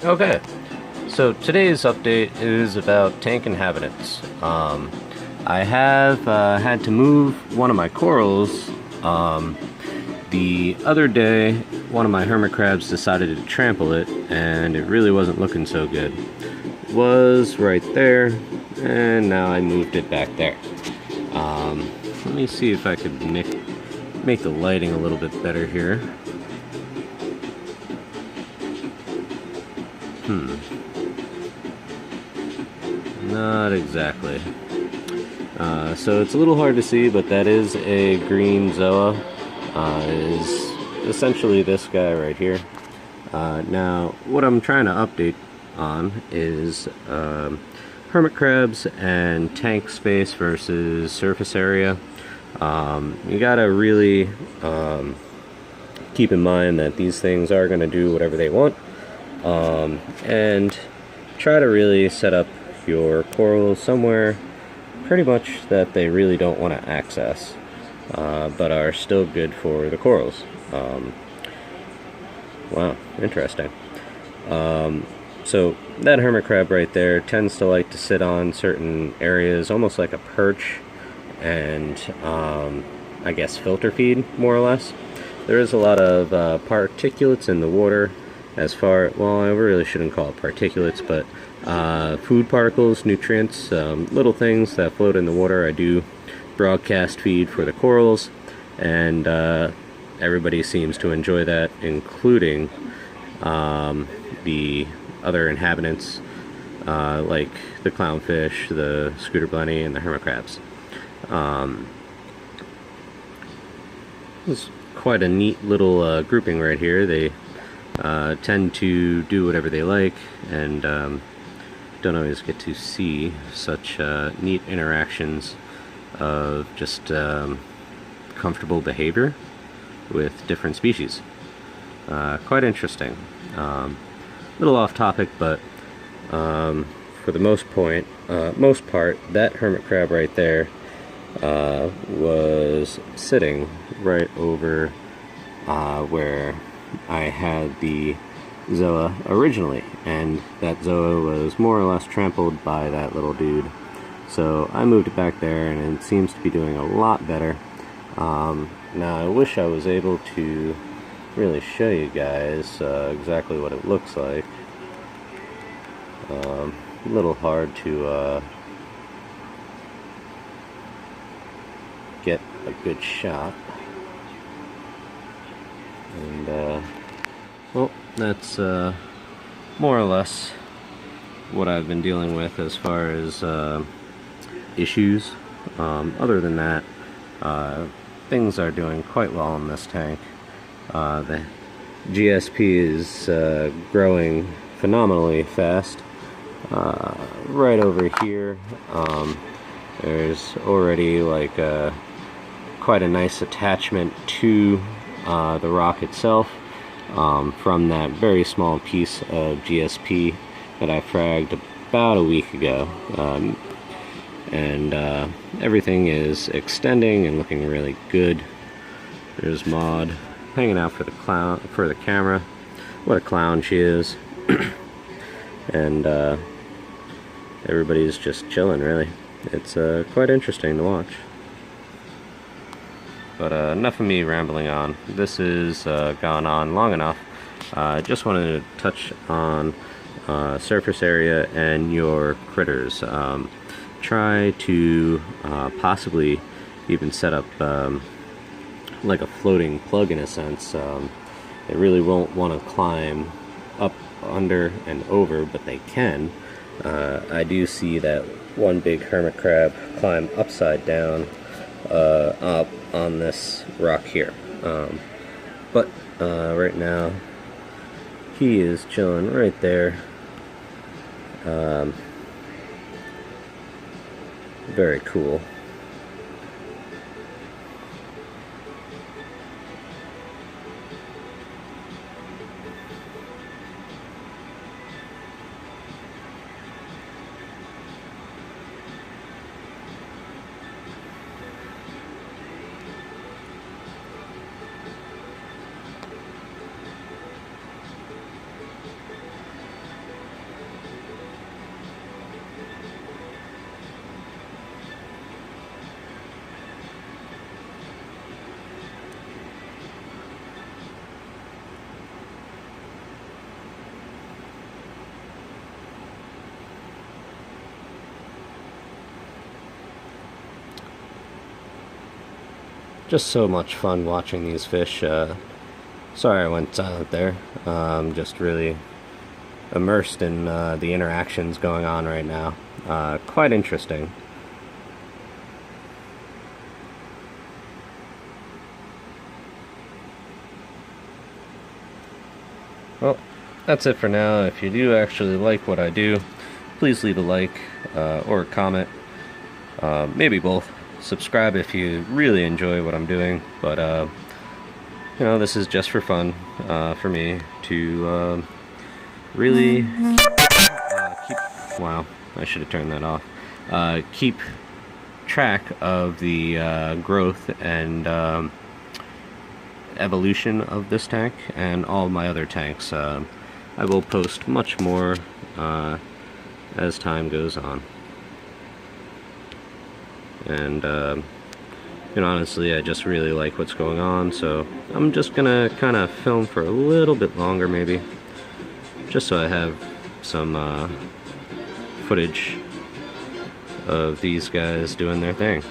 Okay, so today's update is about tank inhabitants. I have had to move one of my corals. The other day, one of my hermit crabs decided to trample it, and it really wasn't looking so good. It was right there, and now I moved it back there. Let me see if I could make the lighting a little bit better here. Not exactly. So it's a little hard to see, but that is a green Zoa. Is essentially this guy right here. Now, what I'm trying to update on is hermit crabs and tank space versus surface area. You gotta really keep in mind that these things are going to do whatever they want, and try to really set up your corals somewhere pretty much that they really don't want to access, but are still good for the corals. Wow, interesting. So that hermit crab right there tends to like to sit on certain areas, almost like a perch, and I guess filter feed, more or less. There is a lot of particulates in the water, well, I really shouldn't call it particulates, but food particles, nutrients, little things that float in the water. I do broadcast feed for the corals, and everybody seems to enjoy that, including the other inhabitants, like the clownfish, the scooter bunny, and the hermit crabs. It's quite a neat little grouping right here. They tend to do whatever they like, and don't always get to see such neat interactions of just comfortable behavior with different species. Quite interesting. Little off topic, but for the most part, that hermit crab right there was sitting right over where I had the Zoa originally, and that Zoa was more or less trampled by that little dude. So I moved it back there, and it seems to be doing a lot better. Now I wish I was able to really show you guys exactly what it looks like. A little hard to get a good shot. And well, that's more or less what I've been dealing with as far as issues. Other than that, things are doing quite well in this tank. The GSP is growing phenomenally fast. Right over here, there's already like quite a nice attachment to the rock itself, from that very small piece of GSP that I fragged about a week ago. And everything is extending and looking really good. There's Maud hanging out for the camera. What a clown she is. And everybody's just chilling, really. It's quite interesting to watch. But enough of me rambling on. This has gone on long enough. I just wanted to touch on surface area and your critters. Try to possibly even set up like a floating plug, in a sense. They really won't want to climb up, under, and over, but they can. I do see that one big hermit crab climb upside down up on this rock here. But right now, he is chilling right there. Very cool. just so much fun watching these fish. Sorry I went silent there. Just really immersed in the interactions going on right now. Quite interesting. Well, that's it for now. If you do actually like what I do, please leave a like or a comment. Maybe both. Subscribe if you really enjoy what I'm doing. But, you know, this is just for fun for me to really keep... Wow, I should have turned that off. Keep track of the growth and evolution of this tank and all my other tanks. I will post much more as time goes on. And you know, honestly, I just really like what's going on, so I'm just gonna kind of film for a little bit longer, maybe, just so I have some footage of these guys doing their thing.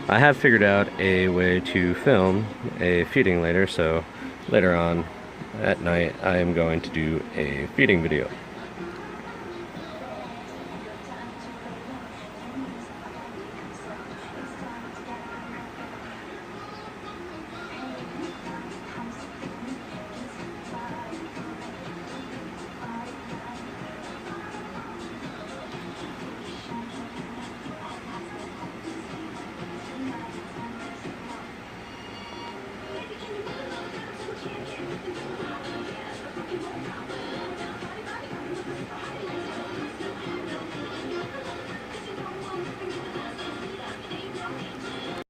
I have figured out a way to film a feeding later, so later on at night I am going to do a feeding video.